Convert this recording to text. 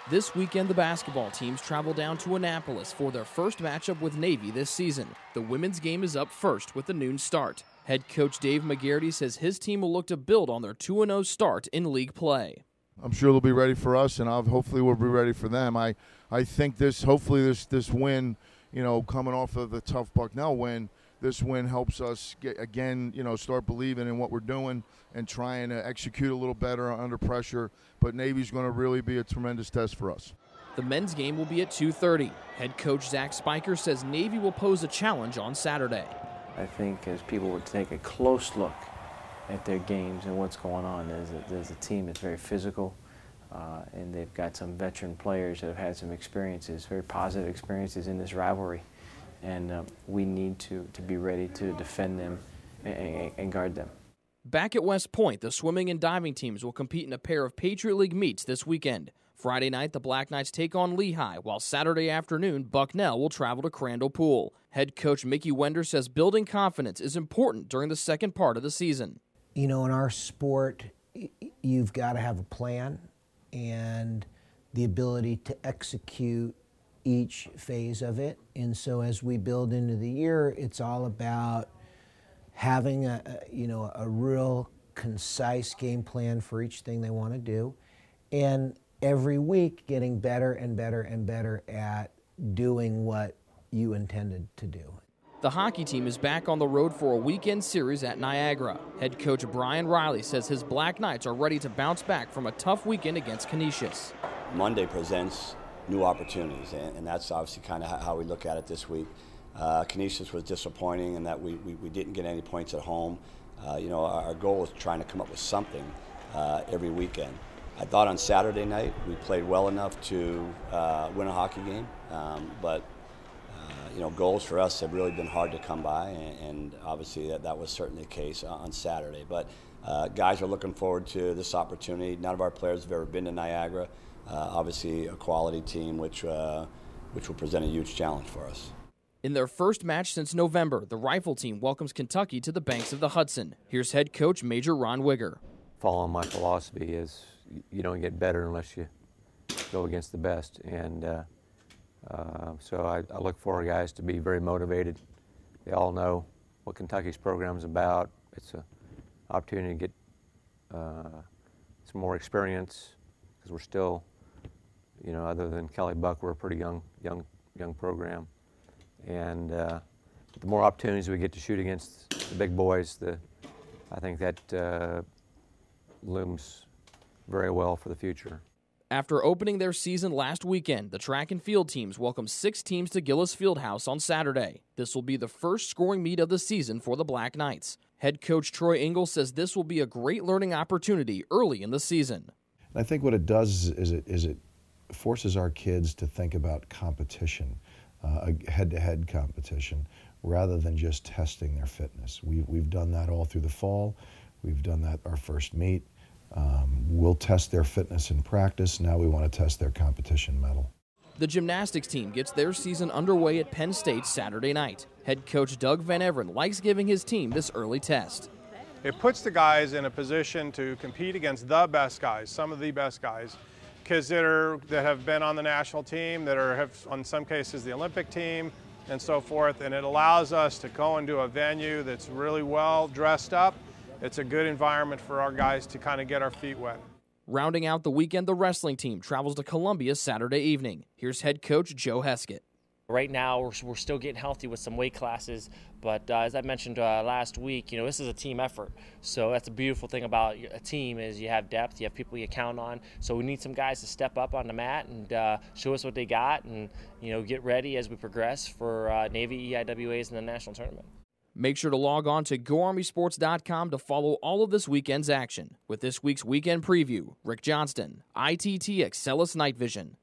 This weekend, the basketball teams travel down to Annapolis for their first matchup with Navy this season. The women's game is up first with the noon start. Head coach Dave McGarity says his team will look to build on their 2-0 start in league play. I'm sure they'll be ready for us, and hopefully we'll be ready for them. I think this win, coming off of the tough Bucknell win, this win helps us start believing in what we're doing and trying to execute a little better under pressure. But Navy's going to really be a tremendous test for us. The men's game will be at 2:30. Head coach Zach Spiker says Navy will pose a challenge on Saturday. I think as people would take a close look at their games and what's going on, there's a team that's very physical, and they've got some veteran players that have had some experiences, very positive experiences in this rivalry. And we need to be ready to defend them and guard them. Back at West Point, the swimming and diving teams will compete in a pair of Patriot League meets this weekend. Friday night, the Black Knights take on Lehigh, while Saturday afternoon, Bucknell will travel to Crandall Pool. Head coach Mickey Wender says building confidence is important during the second part of the season. In our sport, you've got to have a plan and the ability to execute each phase of it. And so as we build into the year, it's all about having a real concise game plan for each thing they want to do, and every week getting better and better and better at doing what you intended to do. The hockey team is back on the road for a weekend series at Niagara. Head coach Brian Riley says his Black Knights are ready to bounce back from a tough weekend against Canisius. Monday presents new opportunities, and that's obviously kind of how we look at it this week. Canisius was disappointing in that we didn't get any points at home. Our goal was trying to come up with something every weekend. I thought on Saturday night we played well enough to win a hockey game, but goals for us have really been hard to come by, and obviously that was certainly the case on Saturday. But guys are looking forward to this opportunity. None of our players have ever been to Niagara. Obviously a quality team which will present a huge challenge for us. In their first match since November, the Rifle team welcomes Kentucky to the banks of the Hudson. Here's head coach Major Ron Wigger. Following my philosophy is you don't get better unless you go against the best, and so I look for our guys to be very motivated. They all know what Kentucky's program is about. It's an opportunity to get some more experience, because we're still, other than Kelly Buck, we're a pretty young program. And the more opportunities we get to shoot against the big boys, I think that looms very well for the future. After opening their season last weekend, the track and field teams welcome 6 teams to Gillis Fieldhouse on Saturday. This will be the first scoring meet of the season for the Black Knights. Head coach Troy Ingle says this will be a great learning opportunity early in the season. I think what it does is it forces our kids to think about competition, a head-to-head competition, rather than just testing their fitness. We've done that all through the fall. We've done that our first meet. We'll test their fitness in practice. Now we want to test their competition mettle. The gymnastics team gets their season underway at Penn State Saturday night. Head coach Doug Van Everen likes giving his team this early test. It puts the guys in a position to compete against the best guys, some of the best guys, kids that have been on the national team, that have, in some cases, the Olympic team, and so forth. And it allows us to go into a venue that's really well dressed up. It's a good environment for our guys to kind of get our feet wet. Rounding out the weekend, the wrestling team travels to Columbia Saturday evening. Here's head coach Joe Heskett. Right now, we're still getting healthy with some weight classes, but as I mentioned last week, this is a team effort. So that's the beautiful thing about a team is you have depth, you have people you count on. So we need some guys to step up on the mat and show us what they got, and get ready as we progress for Navy EIWAs in the national tournament. Make sure to log on to GoArmySports.com to follow all of this weekend's action. With this week's weekend preview, Rick Johnston, ITT Excellus Night Vision.